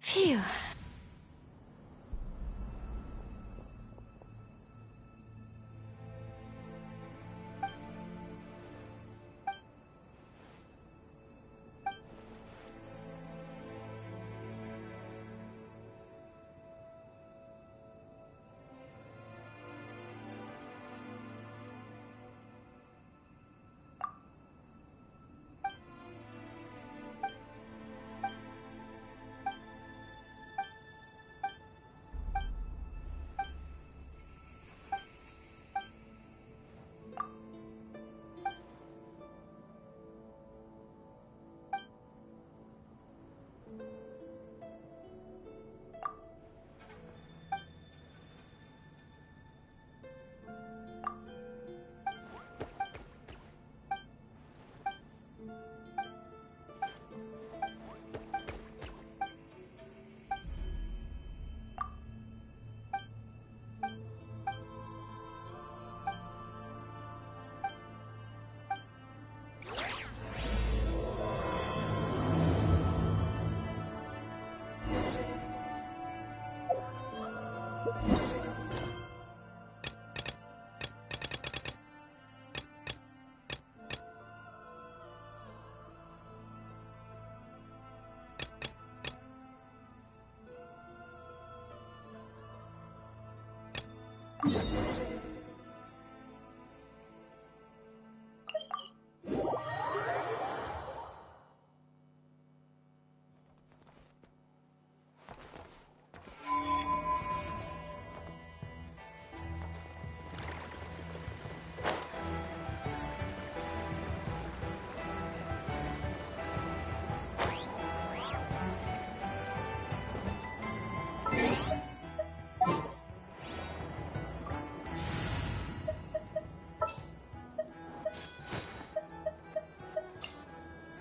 Phew.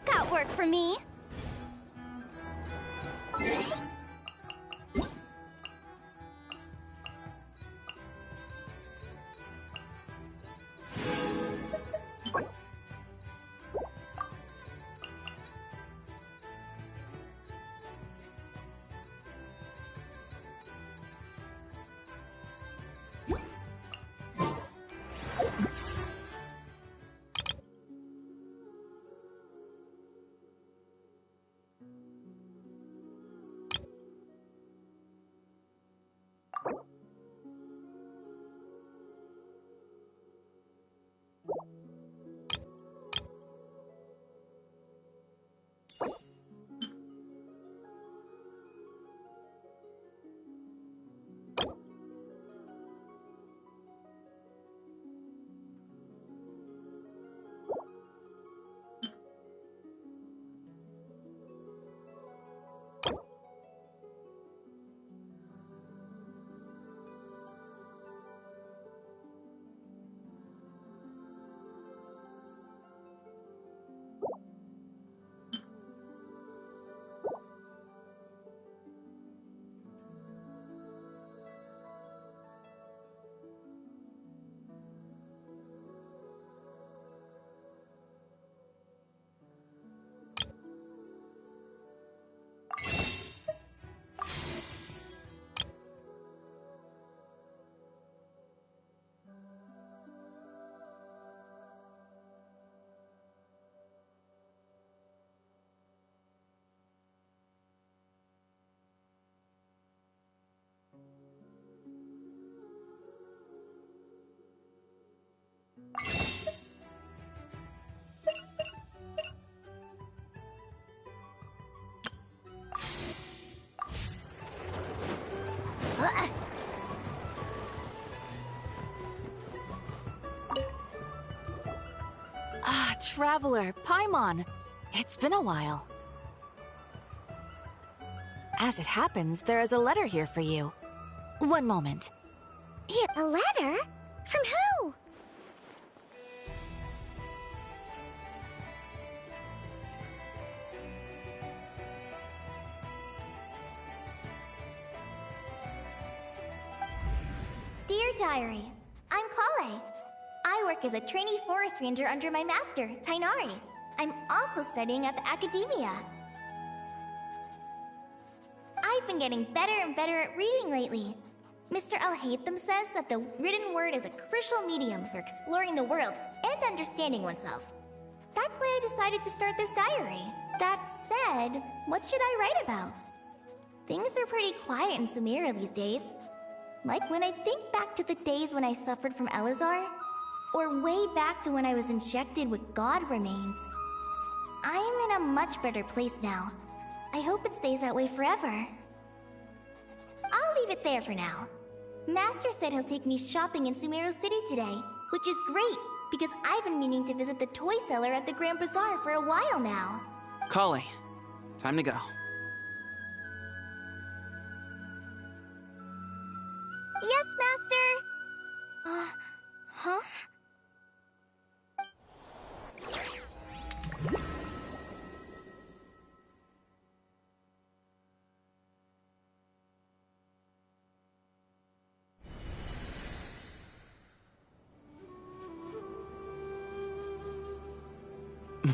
That worked for me. Ah, Traveler, Paimon. It's been a while. As it happens, there is a letter here for you. One moment. Here, a letter? From who? Dear Diary, I'm Kale. I work as a trainee forest ranger under my master, Tainari. I'm also studying at the academia. I've been getting better and better at reading lately. Mr. Al-Haytham says that the written word is a crucial medium for exploring the world and understanding oneself. That's why I decided to start this diary. That said, what should I write about? Things are pretty quiet in Sumeria these days. Like when I think back to the days when I suffered from Elazar, or way back to when I was injected with God remains. I am in a much better place now. I hope it stays that way forever. I'll leave it there for now. Master said he'll take me shopping in Sumeru City today, which is great, because I've been meaning to visit the toy seller at the Grand Bazaar for a while now. Kale, time to go. Yes, Master! Huh?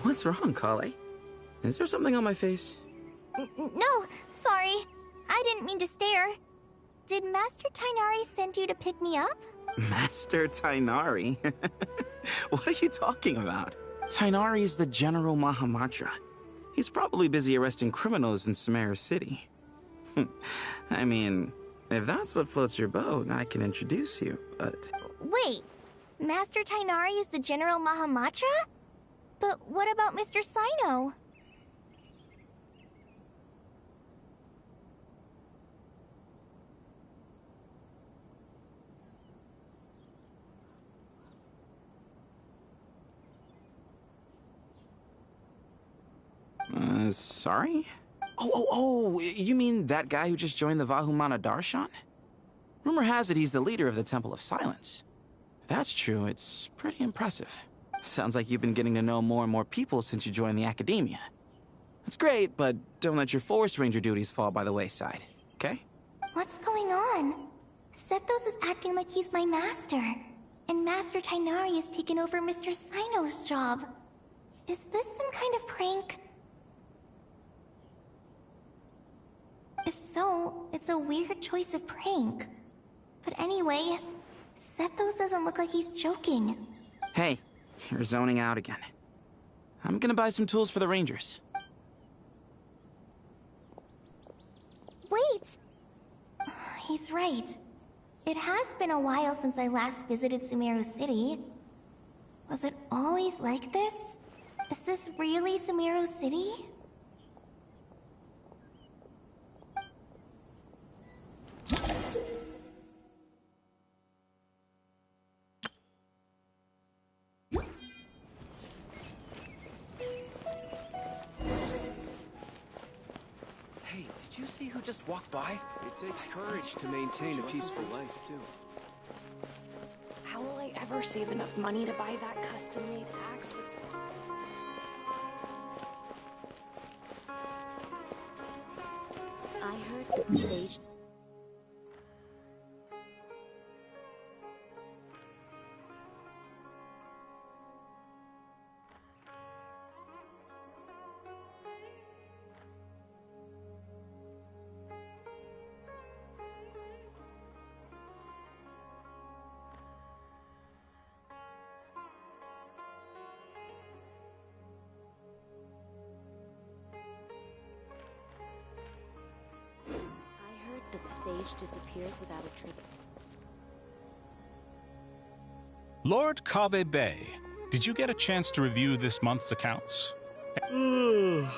What's wrong, Kale? Is there something on my face? No, sorry. I didn't mean to stare. Did Master Tainari send you to pick me up? Master Tainari? What are you talking about? Tainari is the General Mahamatra. He's probably busy arresting criminals in Sumeru City. I mean, if that's what floats your boat, I can introduce you, but... Wait, Master Tainari is the General Mahamatra? But what about Mr. Sino? Sorry? Oh, you mean that guy who just joined the Vahumana Darshan? Rumor has it he's the leader of the Temple of Silence. If that's true, it's pretty impressive. Sounds like you've been getting to know more and more people since you joined the academia. That's great, but don't let your Forest Ranger duties fall by the wayside, okay? What's going on? Sethos is acting like he's my master, and Master Tainari has taken over Mr. Sino's job. Is this some kind of prank? If so, it's a weird choice of prank. But anyway, Sethos doesn't look like he's joking. Hey, you're zoning out again. I'm gonna buy some tools for the Rangers. Wait! He's right. It has been a while since I last visited Sumeru City. Was it always like this? Is this really Sumeru City? Hey, did you see who just walked by? It takes courage to maintain a peaceful life, too. How will I ever save enough money to buy that custom-made axe with... I heard that the sage... that the sage disappears without a trigger. Lord Kave Bay, did you get a chance to review this month's accounts? You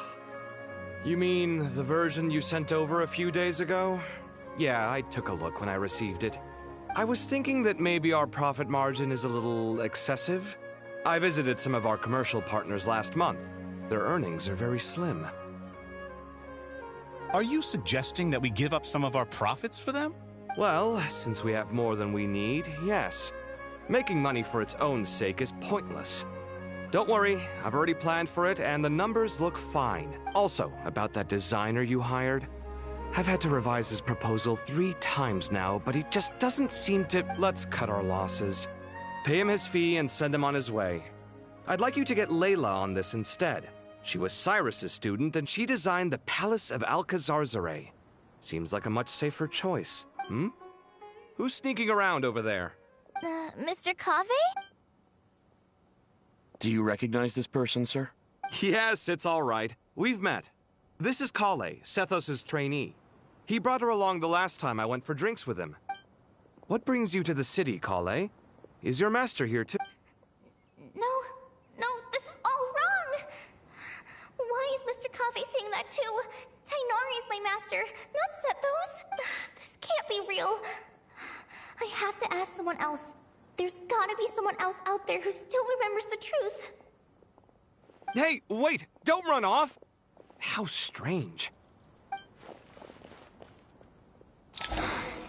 mean the version you sent over a few days ago? Yeah, I took a look when I received it. I was thinking that maybe our profit margin is a little excessive. I visited some of our commercial partners last month. Their earnings are very slim. Are you suggesting that we give up some of our profits for them? Well, since we have more than we need, yes. Making money for its own sake is pointless. Don't worry, I've already planned for it, and the numbers look fine. Also, about that designer you hired, I've had to revise his proposal 3 times now, but he just doesn't seem to... Let's cut our losses. Pay him his fee and send him on his way. I'd like you to get Layla on this instead. She was Cyrus's student, and she designed the Palace of Alcazar. Seems like a much safer choice. Hmm? Who's sneaking around over there? Mr. Kave? Do you recognize this person, sir? Yes, it's all right. We've met. This is Kale, Sethos' trainee. He brought her along the last time I went for drinks with him. What brings you to the city, Kale? Is your master here too? No, this is all wrong! Why is Mr. Kave saying that too? Tainari is my master, not Sethos. This can't be real. I have to ask someone else. There's gotta be someone else out there who still remembers the truth. Hey, wait! Don't run off! How strange.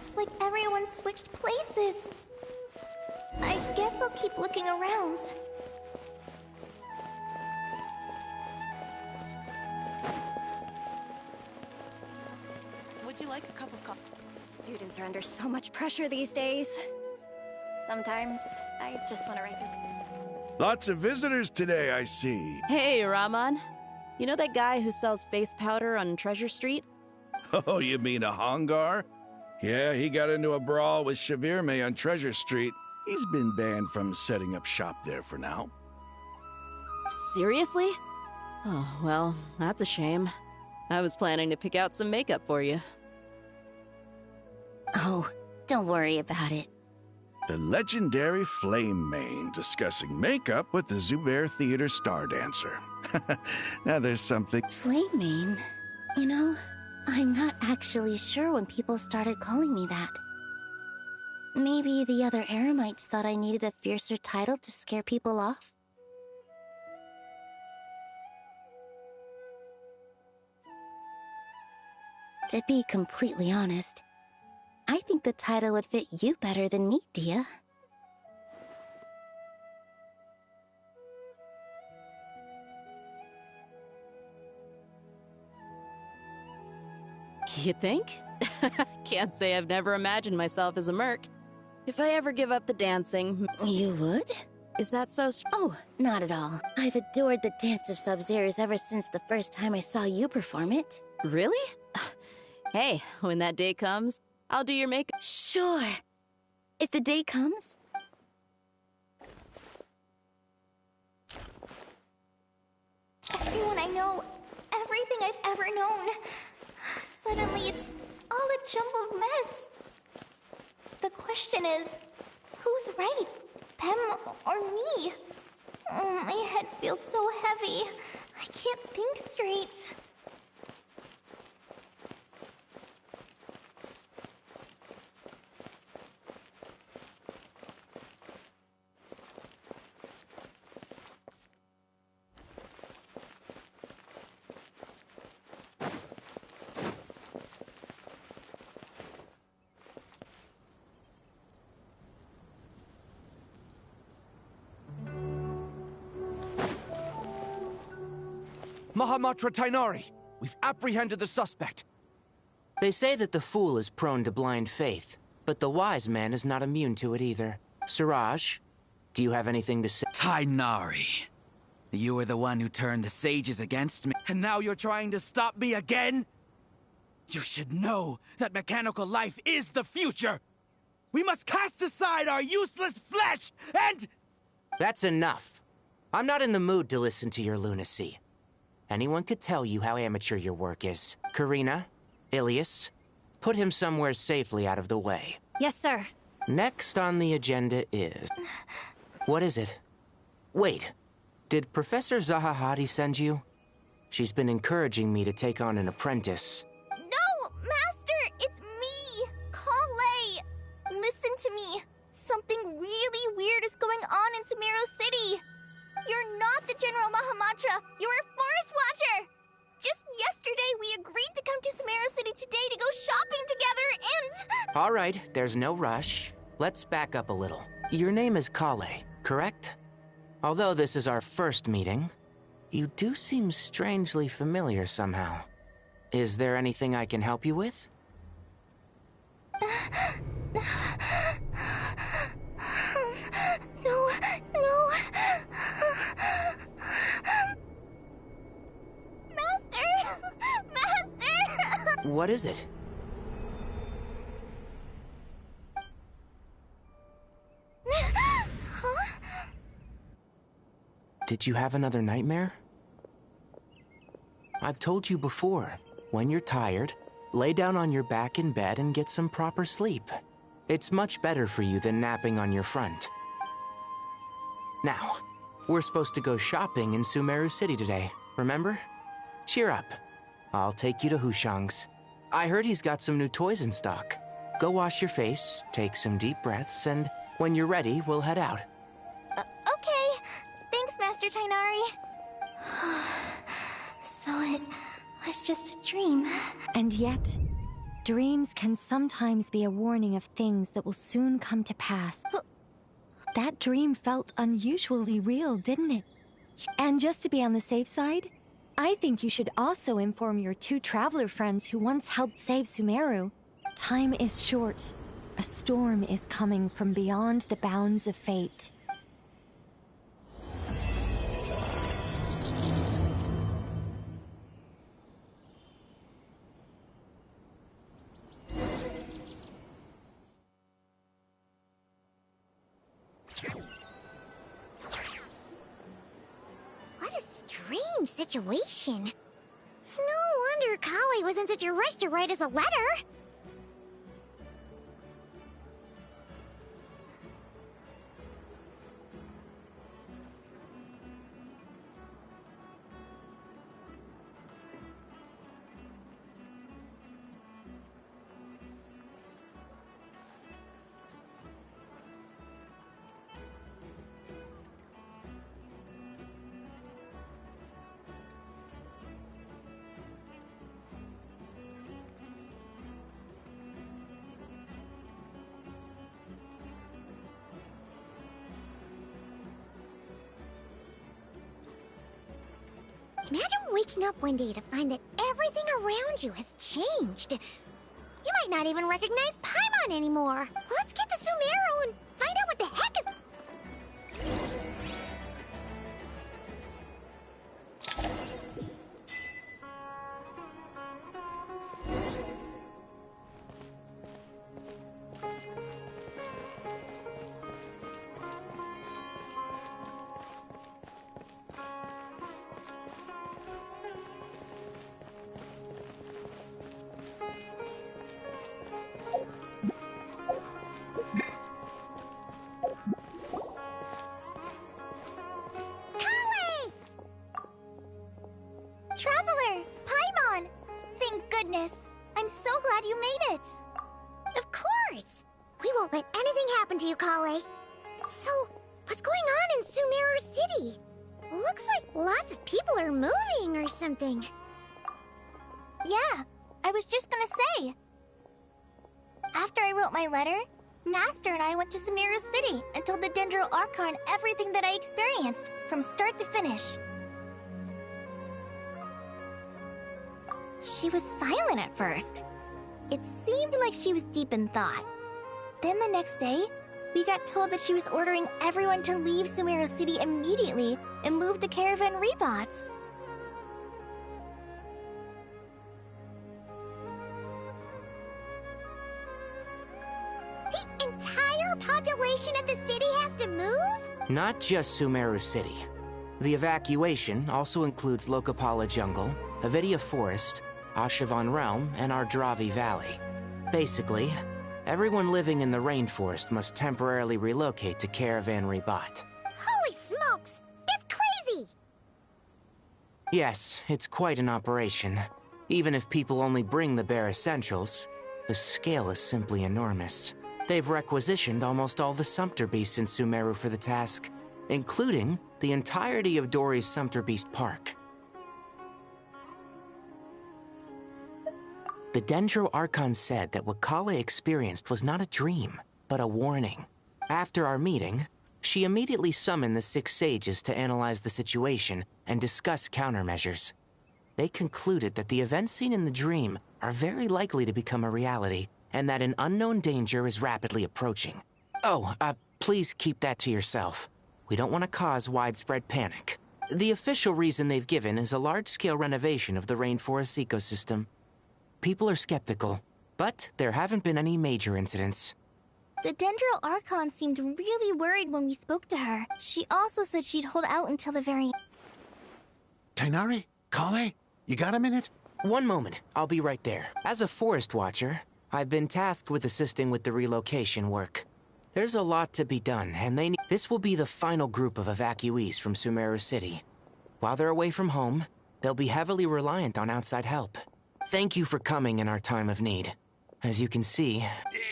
It's like everyone switched places. I guess I'll keep looking around. Would you like a cup of coffee? Students are under so much pressure these days. Sometimes I just want to write them. Lots of visitors today, I see. Hey, Rahman. You know that guy who sells face powder on Treasure Street? Oh, you mean a Hongar? Yeah, he got into a brawl with Shavirme on Treasure Street. He's been banned from setting up shop there for now. Seriously? Oh, well, that's a shame. I was planning to pick out some makeup for you. Oh, don't worry about it. The legendary Flame Mane discussing makeup with the Zubair Theater star dancer. Now there's something... Flame Mane? You know, I'm not actually sure when people started calling me that. Maybe the other Eremites thought I needed a fiercer title to scare people off? To be completely honest, I think the title would fit you better than me, Dia. You think? Can't say I've never imagined myself as a merc. If I ever give up the dancing... You would? Is that so... Oh, not at all. I've adored the dance of Sub-Zeros ever since the first time I saw you perform it. Really? Hey, when that day comes, I'll do your makeup. Sure. If the day comes. Everyone I know, everything I've ever known. Suddenly it's all a jumbled mess. The question is, who's right? Them or me? Oh, my head feels so heavy. I can't think straight. Mahamatra Tainari! We've apprehended the suspect. They say that the fool is prone to blind faith, but the wise man is not immune to it either. Siraj, do you have anything to say? Tainari, you were the one who turned the sages against me, and now you're trying to stop me again? You should know that mechanical life is the future! We must cast aside our useless flesh and... That's enough. I'm not in the mood to listen to your lunacy. Anyone could tell you how amateur your work is. Karina, Ilias, put him somewhere safely out of the way. Yes, sir. Next on the agenda is... What is it? Wait, did Professor Zahahati send you? She's been encouraging me to take on an apprentice. No, Master! It's me! Kale! Listen to me. Something really weird is going on in Sumeru City. You're not the General Mahamatra. You're a Forest Watcher. Just yesterday, we agreed to come to Sumeru City today to go shopping together and... All right, there's no rush. Let's back up a little. Your name is Kale, correct? Although this is our first meeting, you do seem strangely familiar somehow. Is there anything I can help you with? No. Master! What is it? Did you have another nightmare? I've told you before, when you're tired, lay down on your back in bed and get some proper sleep. It's much better for you than napping on your front. Now, we're supposed to go shopping in Sumeru City today, remember? Cheer up. I'll take you to Hushang's. I heard he's got some new toys in stock. Go wash your face, take some deep breaths, and when you're ready, we'll head out. Okay. Thanks, Master Tainari. So it was just a dream. And yet, dreams can sometimes be a warning of things that will soon come to pass. That dream felt unusually real, didn't it? And just to be on the safe side, I think you should also inform your 2 traveler friends who once helped save Sumeru. Time is short. A storm is coming from beyond the bounds of fate. What a strange situation. No wonder Kale was in such a rush to write us a letter. Imagine waking up one day to find that everything around you has changed. You might not even recognize Paimon anymore. Let's get to Sumeru and find out what the heck is... Traveler! Paimon! Thank goodness! I'm so glad you made it! Of course! We won't let anything happen to you, Kale. So, what's going on in Sumeru City? Looks like lots of people are moving or something. Yeah, I was just gonna say. After I wrote my letter, Master and I went to Sumeru City and told the Dendro Archon everything that I experienced, from start to finish. She was silent at first. It seemed like she was deep in thought. Then the next day, we got told that she was ordering everyone to leave Sumeru City immediately and move to Caravan Rebot. The entire population of the city has to move? Not just Sumeru City. The evacuation also includes Lokapala Jungle, Avidia Forest, Ashavan Realm, and Ardravi Valley. Basically, everyone living in the rainforest must temporarily relocate to Caravan Rebot. Holy smokes! That's crazy! Yes, it's quite an operation. Even if people only bring the bare essentials, the scale is simply enormous. They've requisitioned almost all the Sumpter Beasts in Sumeru for the task, including the entirety of Dori's Sumpter Beast Park. The Dendro Archon said that what Kale experienced was not a dream, but a warning. After our meeting, she immediately summoned the 6 sages to analyze the situation and discuss countermeasures. They concluded that the events seen in the dream are very likely to become a reality, and that an unknown danger is rapidly approaching. Oh, please keep that to yourself. We don't want to cause widespread panic. The official reason they've given is a large-scale renovation of the rainforest ecosystem. People are skeptical, but there haven't been any major incidents. The Dendro Archon seemed really worried when we spoke to her. She also said she'd hold out until the very... Tighnari? Kale? You got a minute? One moment. I'll be right there. As a forest watcher, I've been tasked with assisting with the relocation work. There's a lot to be done, and this will be the final group of evacuees from Sumeru City. While they're away from home, they'll be heavily reliant on outside help. Thank you for coming in our time of need. As you can see...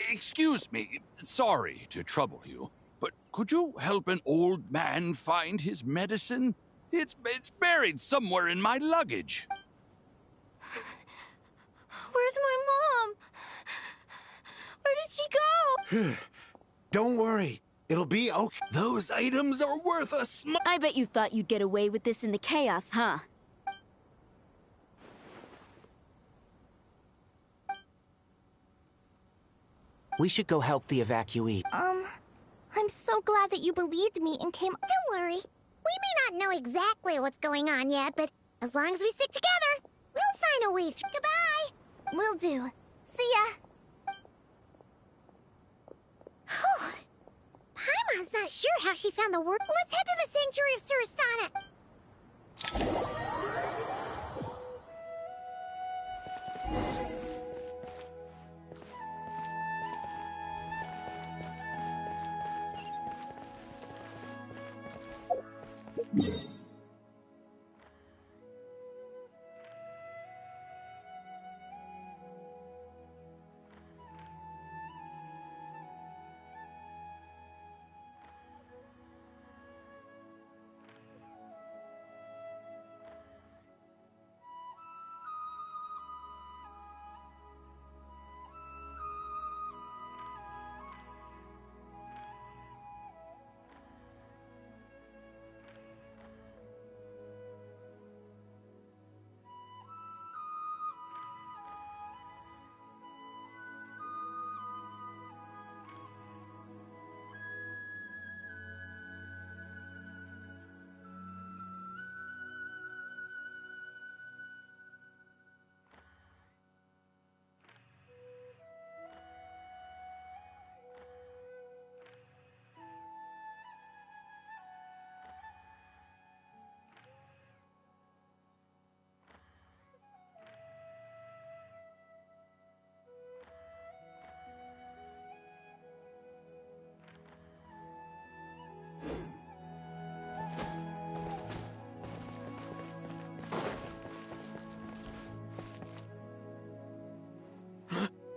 Excuse me, sorry to trouble you, but could you help an old man find his medicine? It's buried somewhere in my luggage. Where's my mom? Where did she go? Don't worry. It'll be okay. Those items are worth a I bet you thought you'd get away with this in the chaos, huh? We should go help the evacuee. I'm so glad that you believed me and came... Don't worry. We may not know exactly what's going on yet, but as long as we stick together, we'll find a way through. Goodbye! Will do. See ya! Paimon's not sure how she found the work. Let's head to the Sanctuary of Surasana.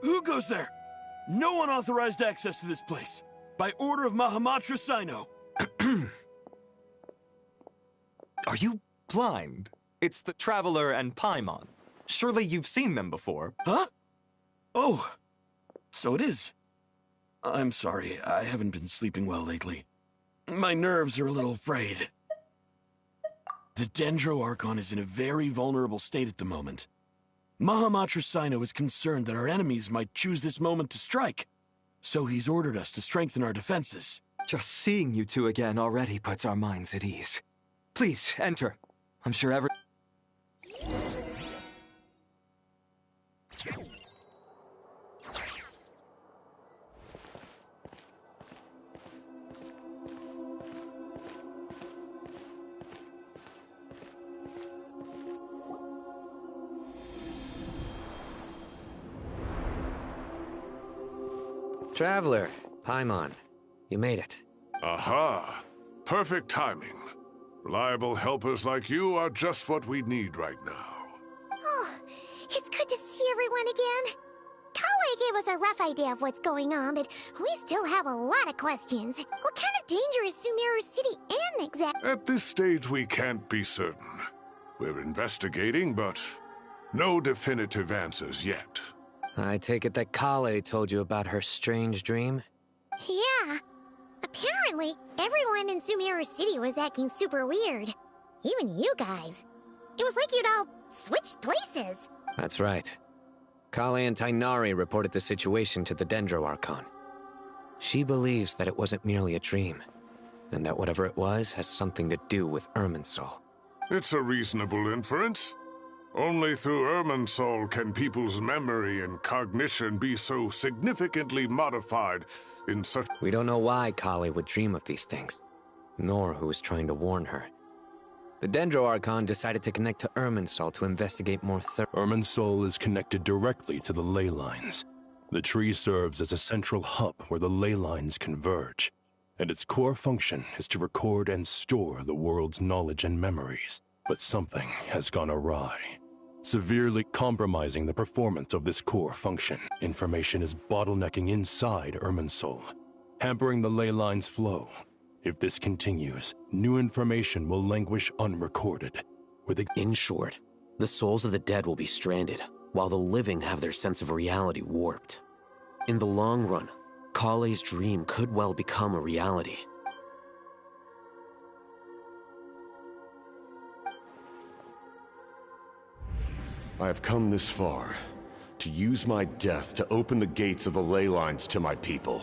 Who goes there? No unauthorized access to this place. By order of Mahamatra Sino. Are you blind? It's the Traveler and Paimon. Surely you've seen them before. Huh? Oh, so it is. I'm sorry, I haven't been sleeping well lately. My nerves are a little frayed. The Dendro Archon is in a very vulnerable state at the moment. Mahamatra Sino is concerned that our enemies might choose this moment to strike, so he's ordered us to strengthen our defenses. Just seeing you two again already puts our minds at ease. Please, enter. I'm sure every... Traveler, Paimon, you made it. Aha! Perfect timing. Reliable helpers like you are just what we need right now. Oh, it's good to see everyone again. Kale gave us a rough idea of what's going on, but we still have a lot of questions. What kind of danger is Sumeru City in exactly? At this stage, we can't be certain. We're investigating, but no definitive answers yet. I take it that Kale told you about her strange dream? Yeah. Apparently, everyone in Sumeru City was acting super weird. Even you guys. It was like you'd all switched places. That's right. Kale and Tighnari reported the situation to the Dendro Archon. She believes that it wasn't merely a dream, and that whatever it was has something to do with Irminsul. It's a reasonable inference. Only through Irminsul can people's memory and cognition be so significantly modified in such... We don't know why Kale would dream of these things, nor who was trying to warn her. The Dendro Archon decided to connect to Irminsul to investigate more Irminsul is connected directly to the ley lines. The tree serves as a central hub where the ley lines converge, and its core function is to record and store the world's knowledge and memories. But something has gone awry, severely compromising the performance of this core function. Information is bottlenecking inside Irminsul, hampering the ley lines' flow. If this continues, new information will languish unrecorded. In short, the souls of the dead will be stranded, while the living have their sense of reality warped. In the long run, Kale's dream could well become a reality. I have come this far, to use my death to open the gates of the ley lines to my people.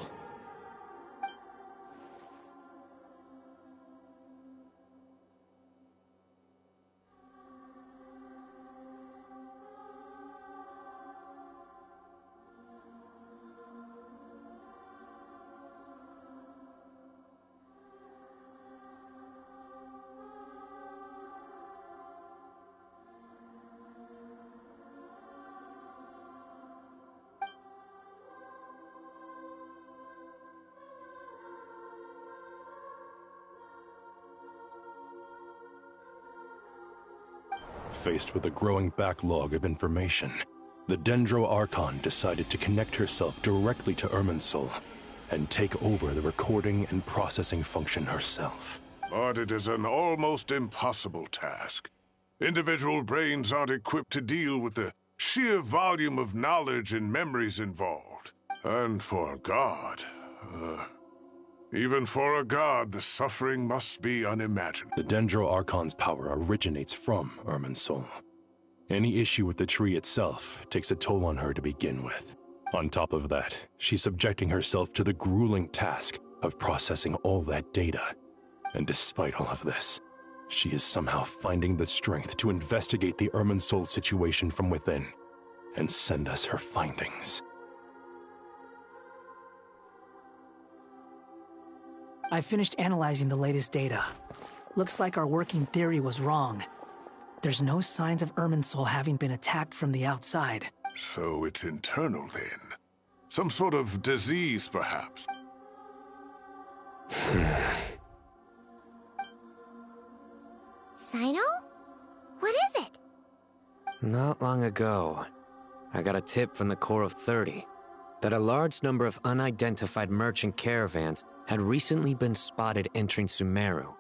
Faced with a growing backlog of information, the Dendro Archon decided to connect herself directly to Irminsul and take over the recording and processing function herself. But it is an almost impossible task. Individual brains aren't equipped to deal with the sheer volume of knowledge and memories involved. And for God, even for a god, the suffering must be unimaginable. The Dendro Archon's power originates from Irminsul. Any issue with the tree itself takes a toll on her to begin with. On top of that, she's subjecting herself to the grueling task of processing all that data. And despite all of this, she is somehow finding the strength to investigate the Irminsul situation from within and send us her findings. I finished analyzing the latest data. Looks like our working theory was wrong. There's no signs of Irminsul having been attacked from the outside. So it's internal then. Some sort of disease, perhaps. Sino? What is it? Not long ago, I got a tip from the Core of 30 that a large number of unidentified merchant caravans had recently been spotted entering Sumeru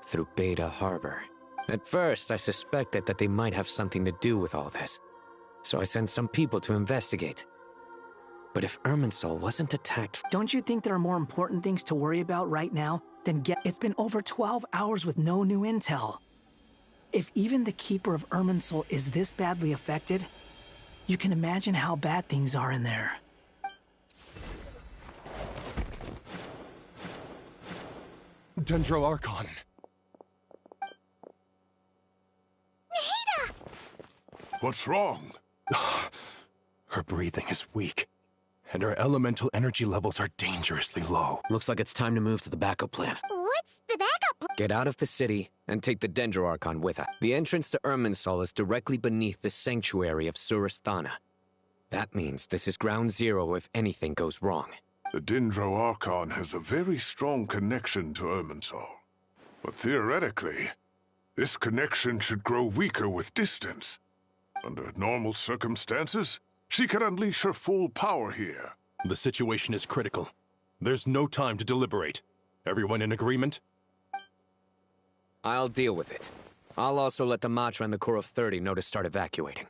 through Beta Harbor. At first, I suspected that they might have something to do with all this, so I sent some people to investigate. But if Irminsul wasn't attacked... Don't you think there are more important things to worry about right now than It's been over 12 hours with no new intel. If even the Keeper of Irminsul is this badly affected, you can imagine how bad things are in there. Dendro Archon. Nahida! What's wrong? Her breathing is weak, and her elemental energy levels are dangerously low. Looks like it's time to move to the backup plan. What's the backup plan? Get out of the city and take the Dendro Archon with her. The entrance to Irminsul is directly beneath the sanctuary of Surasthana. That means this is ground zero if anything goes wrong. The Dendro Archon has a very strong connection to Irminsul. But theoretically, this connection should grow weaker with distance. Under normal circumstances, she can unleash her full power here. The situation is critical. There's no time to deliberate. Everyone in agreement? I'll deal with it. I'll also let the Matra and the Core of 30 know to start evacuating.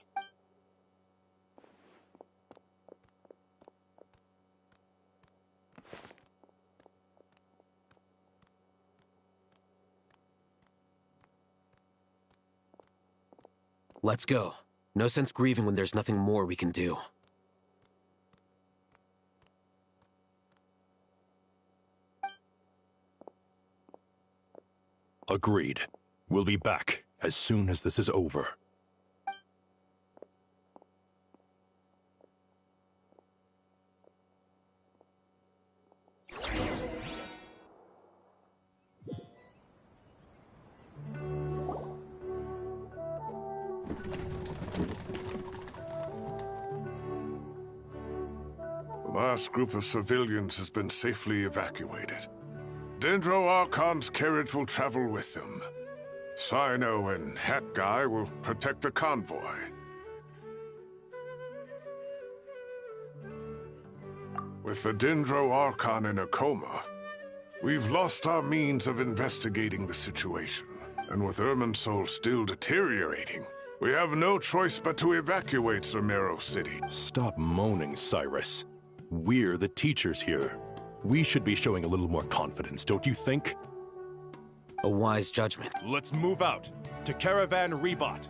Let's go. No sense grieving when there's nothing more we can do. Agreed. We'll be back as soon as this is over. The last group of civilians has been safely evacuated. Dendro Archon's carriage will travel with them. Sino and Hat Guy will protect the convoy. With the Dendro Archon in a coma, we've lost our means of investigating the situation. And with Irminsul still deteriorating, we have no choice but to evacuate Sumeru City. Stop moaning, Cyrus. We're the teachers here. We should be showing a little more confidence, don't you think? A wise judgment. Let's move out to Caravan Rebot.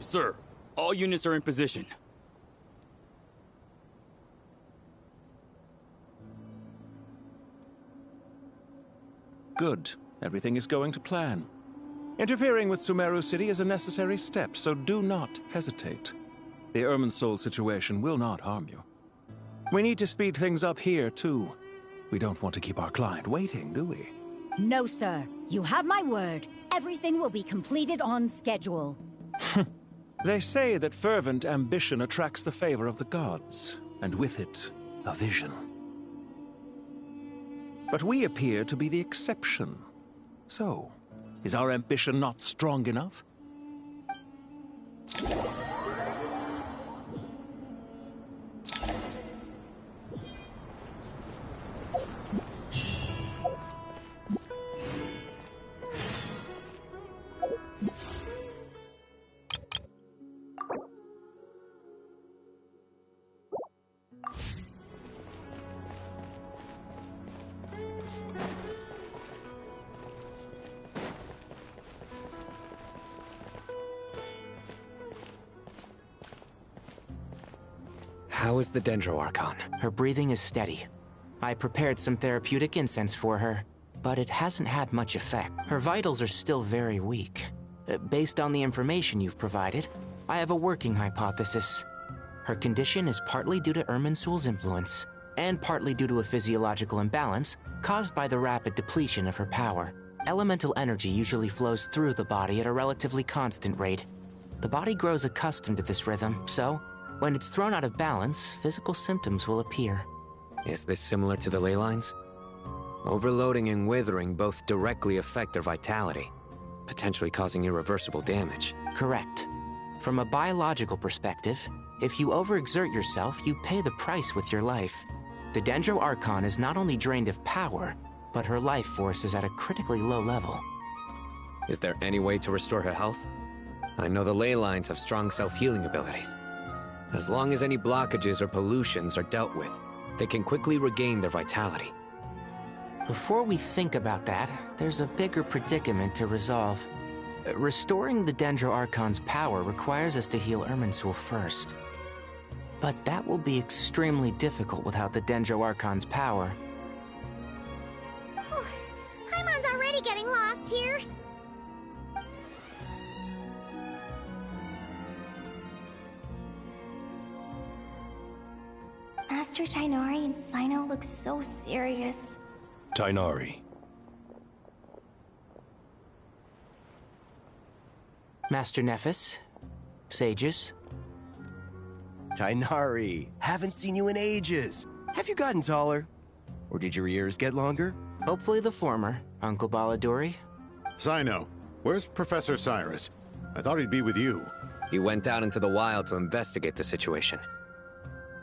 Sir, all units are in position. Good. Everything is going to plan. Interfering with Sumeru City is a necessary step, so do not hesitate. The Irminsul situation will not harm you. We need to speed things up here, too. We don't want to keep our client waiting, do we? No, sir. You have my word. Everything will be completed on schedule. They say that fervent ambition attracts the favor of the gods, and with it, a vision. But we appear to be the exception. So, is our ambition not strong enough? How is the Dendro Archon? Her breathing is steady. I prepared some therapeutic incense for her, but it hasn't had much effect. Her vitals are still very weak. Based on the information you've provided, I have a working hypothesis. Her condition is partly due to Irminsul's influence, and partly due to a physiological imbalance caused by the rapid depletion of her power. Elemental energy usually flows through the body at a relatively constant rate. The body grows accustomed to this rhythm, so when it's thrown out of balance, physical symptoms will appear. Is this similar to the ley lines? Overloading and withering both directly affect their vitality, potentially causing irreversible damage. Correct. From a biological perspective, if you overexert yourself, you pay the price with your life. The Dendro Archon is not only drained of power, but her life force is at a critically low level. Is there any way to restore her health? I know the ley lines have strong self-healing abilities. As long as any blockages or pollutions are dealt with, they can quickly regain their vitality. Before we think about that, there's a bigger predicament to resolve. Restoring the Dendro Archon's power requires us to heal Irminsul first. But that will be extremely difficult without the Dendro Archon's power. Paimon's already getting lost here. Master Tighnari and Sino look so serious. Tighnari. Master Nephis? Sages? Tighnari, haven't seen you in ages. Have you gotten taller? Or did your ears get longer? Hopefully the former, Uncle Baladuri. Sino, where's Professor Cyrus? I thought he'd be with you. He went out into the wild to investigate the situation.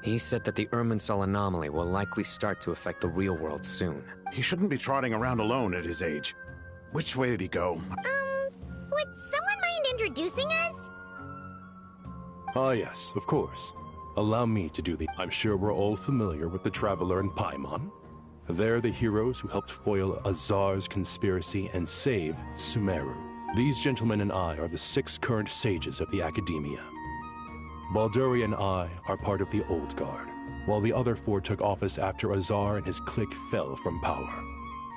He said that the Irminsul anomaly will likely start to affect the real world soon. He shouldn't be trotting around alone at his age. Which way did he go? Would someone mind introducing us? Ah yes, of course. Allow me to do the... I'm sure we're all familiar with the Traveler and Paimon. They're the heroes who helped foil Azar's conspiracy and save Sumeru. These gentlemen and I are the 6 current sages of the Academia. Balduri and I are part of the Old Guard, while the other 4 took office after Azar and his clique fell from power.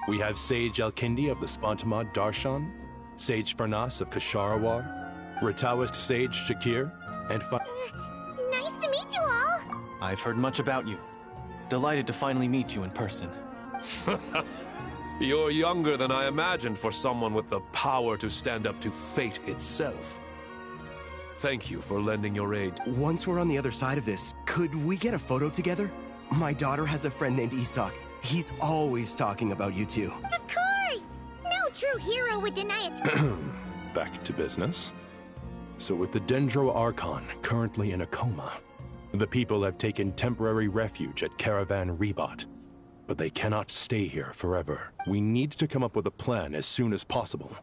We have Sage Alkindi of the Spontamad Darshan, Sage Farnas of Kasharawar, Ratawist Sage Shakir, and Nice to meet you all! I've heard much about you. Delighted to finally meet you in person. You're younger than I imagined for someone with the power to stand up to fate itself. Thank you for lending your aid. Once we're on the other side of this, could we get a photo together? My daughter has a friend named Isak. He's always talking about you two. Of course! No true hero would deny it. Back to business. So with the Dendro Archon currently in a coma, the people have taken temporary refuge at Caravan Rebot. But they cannot stay here forever. We need to come up with a plan as soon as possible.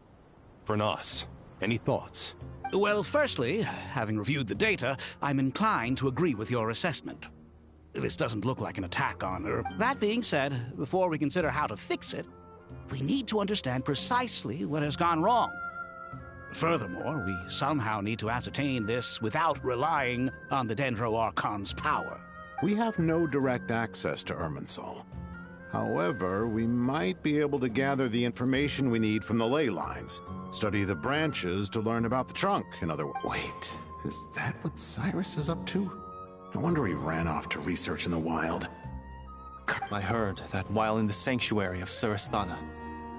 For Nas, any thoughts? Well, firstly, having reviewed the data, I'm inclined to agree with your assessment. This doesn't look like an attack on her. That being said, before we consider how to fix it, we need to understand precisely what has gone wrong. Furthermore, we somehow need to ascertain this without relying on the Dendro Archon's power. We have no direct access to Irminsul. However, we might be able to gather the information we need from the ley lines. Study the branches to learn about the trunk, in other words. Wait, is that what Cyrus is up to? No wonder he ran off to research in the wild. I heard that while in the sanctuary of Surasthana,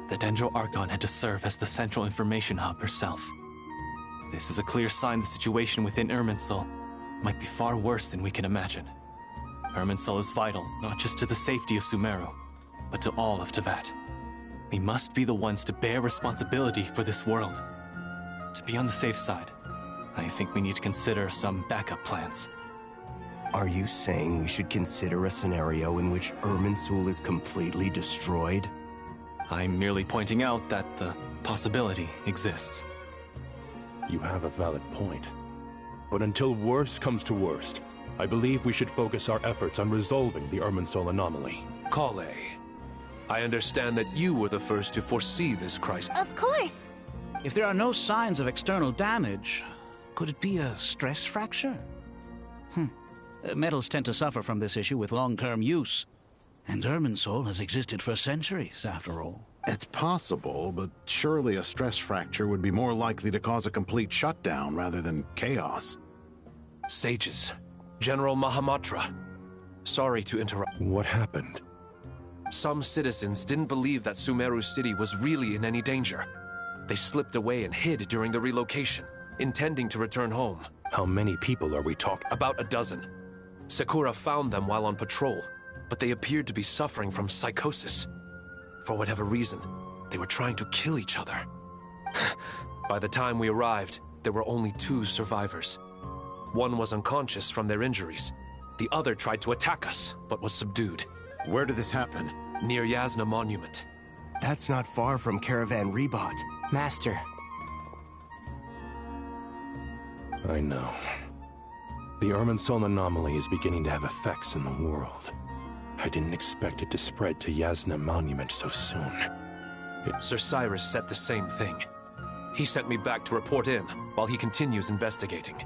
the Dendro Archon had to serve as the central information hub herself. This is a clear sign the situation within Irminsul might be far worse than we can imagine. Irminsul is vital, not just to the safety of Sumeru, but to all of Teyvat. We must be the ones to bear responsibility for this world. To be on the safe side, I think we need to consider some backup plans. Are you saying we should consider a scenario in which Irminsul is completely destroyed? I'm merely pointing out that the possibility exists. You have a valid point. But until worst comes to worst, I believe we should focus our efforts on resolving the Irminsul anomaly. Kale, I understand that you were the first to foresee this crisis. Of course! If there are no signs of external damage, could it be a stress fracture? Metals tend to suffer from this issue with long-term use. And Irminsul has existed for centuries, after all. It's possible, but surely a stress fracture would be more likely to cause a complete shutdown rather than chaos. Sages. General Mahamatra. Sorry to interrupt. What happened? Some citizens didn't believe that Sumeru City was really in any danger. They slipped away and hid during the relocation, intending to return home. How many people are we talking? About a dozen. Sakura found them while on patrol, but they appeared to be suffering from psychosis. For whatever reason, they were trying to kill each other. By the time we arrived, there were only 2 survivors. One was unconscious from their injuries. The other tried to attack us, but was subdued. Where did this happen? Near Yasna Monument. That's not far from Caravan Rebot. Master. I know. The Irminsul anomaly is beginning to have effects in the world. I didn't expect it to spread to Yasna Monument so soon. Sir Cyrus said the same thing. He sent me back to report in, while he continues investigating.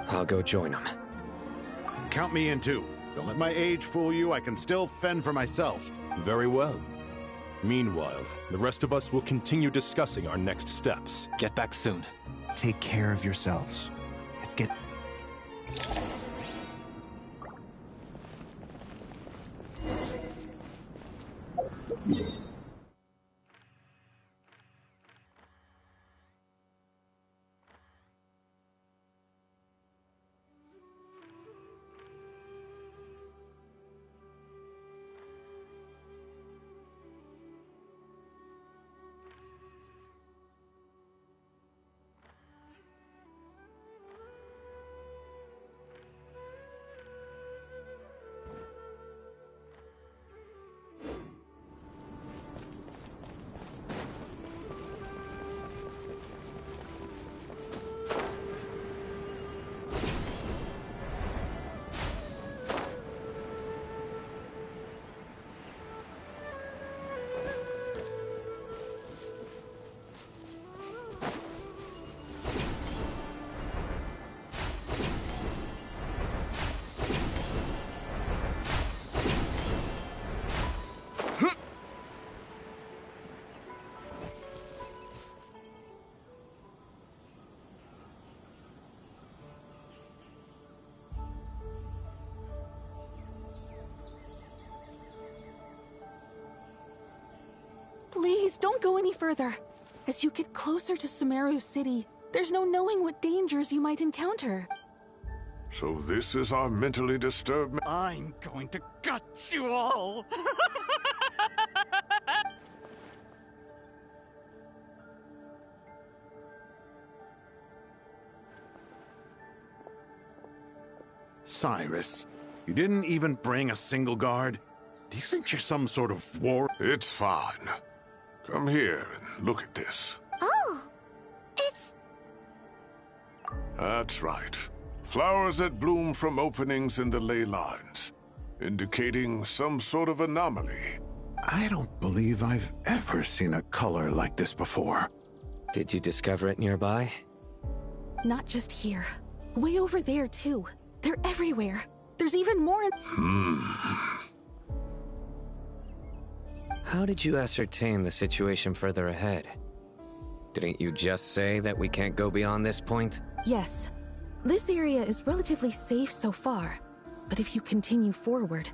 I'll go join him. Count me in too. Don't let my age fool you, I can still fend for myself. Very well. Meanwhile, the rest of us will continue discussing our next steps. Get back soon. Take care of yourselves. Let's get... Please, don't go any further. As you get closer to Sumeru City, there's no knowing what dangers you might encounter. So this is our mentally disturbed... I'm going to gut you all! Cyrus, you didn't even bring a single guard? Do you think you're some sort of war? It's fine. Come here and look at this. Oh, it's... That's right. Flowers that bloom from openings in the ley lines, indicating some sort of anomaly. I don't believe I've ever seen a color like this before. Did you discover it nearby? Not just here. Way over there, too. They're everywhere. There's even more... How did you ascertain the situation further ahead? Didn't you just say that we can't go beyond this point? Yes. This area is relatively safe so far, but if you continue forward,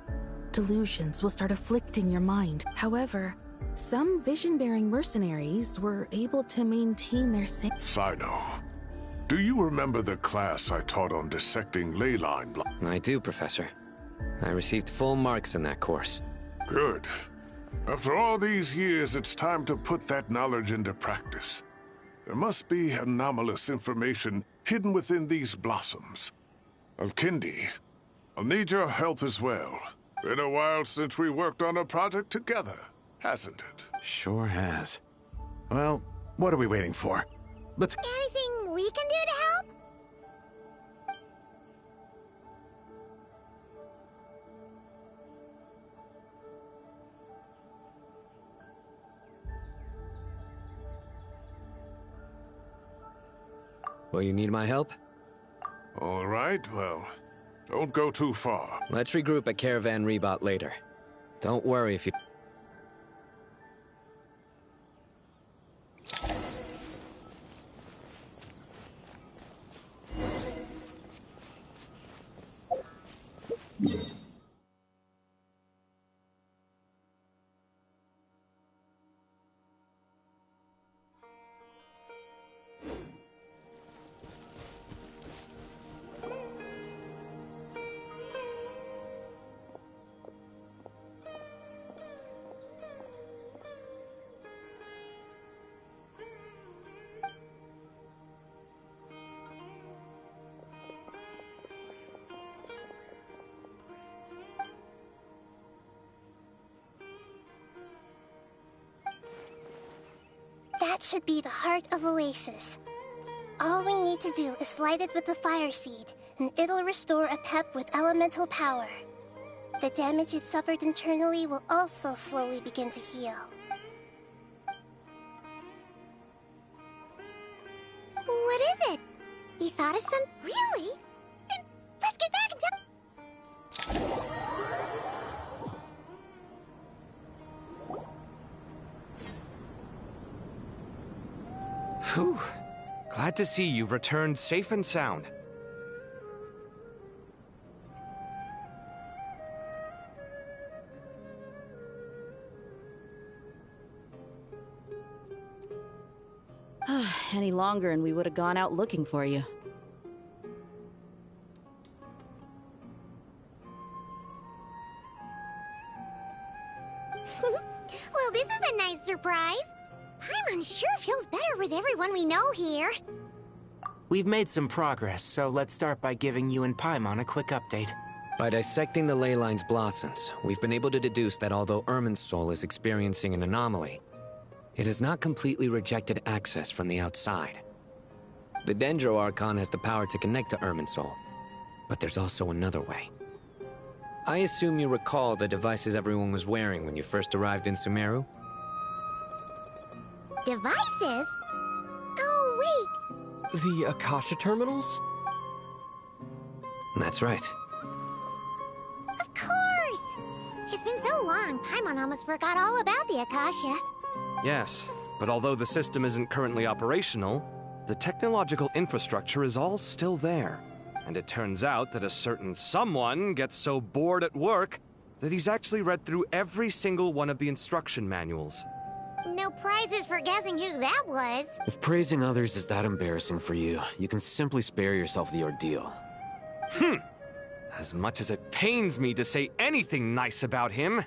delusions will start afflicting your mind. However, some vision-bearing mercenaries were able to maintain their Sino, do you remember the class I taught on dissecting ley line blocks? I do, Professor. I received full marks in that course. Good. After all these years, it's time to put that knowledge into practice. There must be anomalous information hidden within these blossoms. Alkindi, I'll need your help as well. Been a while since we worked on a project together, hasn't it? Sure has. Well, what are we waiting for? Let's... Anything we can do to help? Will you need my help? All right, well, don't go too far. Let's regroup at Caravan Rebot later. Don't worry if you... That should be the heart of Oasis. All we need to do is light it with the fire seed, and it'll restore a pep with elemental power. The damage it suffered internally will also slowly begin to heal. What is it? You thought of some... Really? Then let's get back and tell... Whew. Glad to see you've returned safe and sound. Any longer and we would have gone out looking for you. Well, this is a nice surprise. Paimon sure feels better with everyone we know here. We've made some progress, so let's start by giving you and Paimon a quick update. By dissecting the ley line's blossoms, we've been able to deduce that although Irminsul is experiencing an anomaly, it has not completely rejected access from the outside. The Dendro Archon has the power to connect to Irminsul, but there's also another way. I assume you recall the devices everyone was wearing when you first arrived in Sumeru? Devices? Oh, wait. The Akasha terminals? That's right. Of course! It's been so long, Paimon almost forgot all about the Akasha. Yes, but although the system isn't currently operational, the technological infrastructure is all still there. And it turns out that a certain someone gets so bored at work that he's actually read through every single one of the instruction manuals. No prizes for guessing who that was. If praising others is that embarrassing for you, you can simply spare yourself the ordeal. As much as it pains me to say anything nice about him,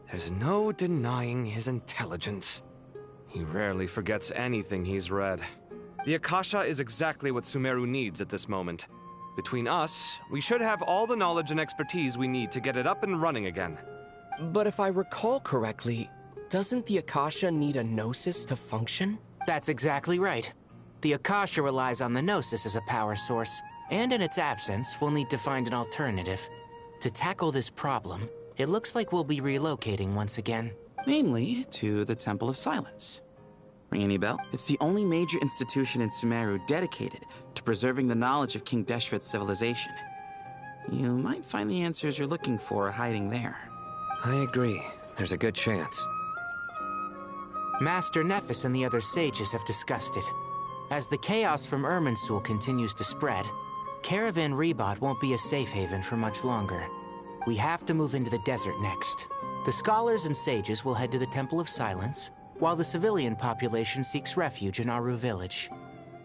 there's no denying his intelligence. He rarely forgets anything he's read. The Akasha is exactly what Sumeru needs at this moment. Between us, we should have all the knowledge and expertise we need to get it up and running again. But if I recall correctly, doesn't the Akasha need a Gnosis to function? That's exactly right. The Akasha relies on the Gnosis as a power source, and in its absence, we'll need to find an alternative. To tackle this problem, it looks like we'll be relocating once again. Namely, to the Temple of Silence. Ring any bell? It's the only major institution in Sumeru dedicated to preserving the knowledge of King Deshret's civilization. You might find the answers you're looking for hiding there. I agree. There's a good chance. Master Nephis and the other sages have discussed it. As the chaos from Irminsul continues to spread, Caravan Rebot won't be a safe haven for much longer. We have to move into the desert next. The scholars and sages will head to the Temple of Silence, while the civilian population seeks refuge in Aru village.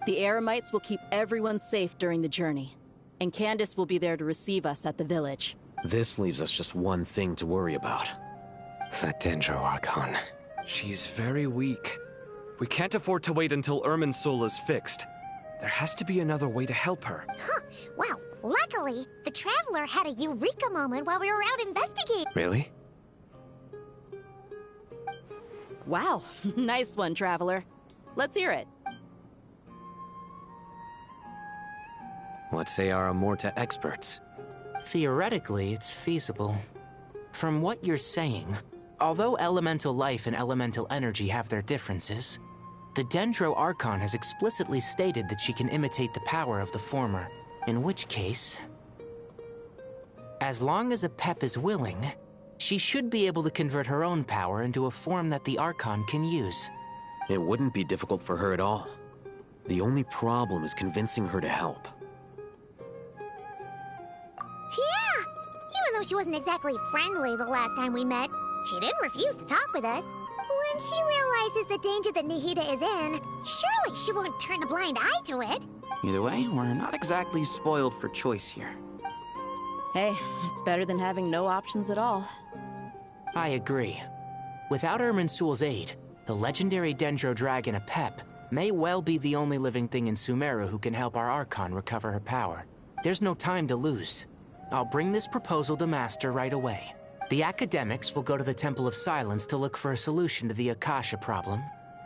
The Eremites will keep everyone safe during the journey, and Candace will be there to receive us at the village. This leaves us just one thing to worry about. That Dendro Archon. She's very weak. We can't afford to wait until Irminsul is fixed. There has to be another way to help her. Huh. Wow. Luckily, the Traveler had a eureka moment while we were out investigating. Really? Wow. Nice one, Traveler. Let's hear it. What say our Amorta experts? Theoretically, it's feasible. From what you're saying, although elemental life and elemental energy have their differences, the Dendro Archon has explicitly stated that she can imitate the power of the former, in which case, as long as Apep is willing, she should be able to convert her own power into a form that the Archon can use. It wouldn't be difficult for her at all. The only problem is convincing her to help. Yeah! Even though she wasn't exactly friendly the last time we met, she didn't refuse to talk with us. When she realizes the danger that Nahida is in, surely she won't turn a blind eye to it. Either way, we're not exactly spoiled for choice here. Hey, it's better than having no options at all. I agree. Without Irminsul's aid, the legendary Dendro Dragon Apep may well be the only living thing in Sumeru who can help our Archon recover her power. There's no time to lose. I'll bring this proposal to Master right away. The academics will go to the Temple of Silence to look for a solution to the Akasha problem.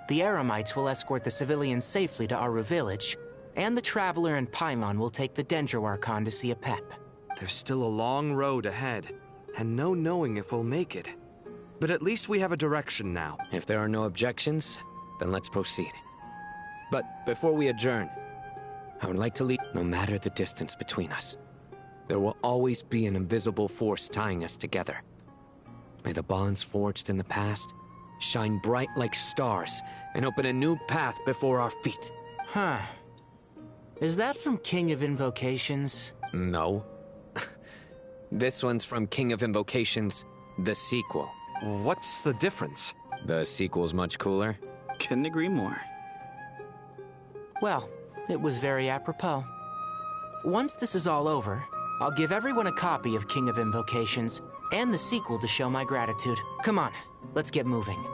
The Eremites will escort the civilians safely to Aru village, and the Traveler and Paimon will take the Dendro Archon to see Apep. There's still a long road ahead, and no knowing if we'll make it. But at least we have a direction now. If there are no objections, then let's proceed. But before we adjourn, I would like to leave, no matter the distance between us, there will always be an invisible force tying us together. May the bonds forged in the past shine bright like stars and open a new path before our feet. Huh. Is that from King of Invocations? No. This one's from King of Invocations, the sequel. What's the difference? The sequel's much cooler. Couldn't agree more. Well, it was very apropos. Once this is all over, I'll give everyone a copy of King of Invocations and the sequel to show my gratitude. Come on, let's get moving.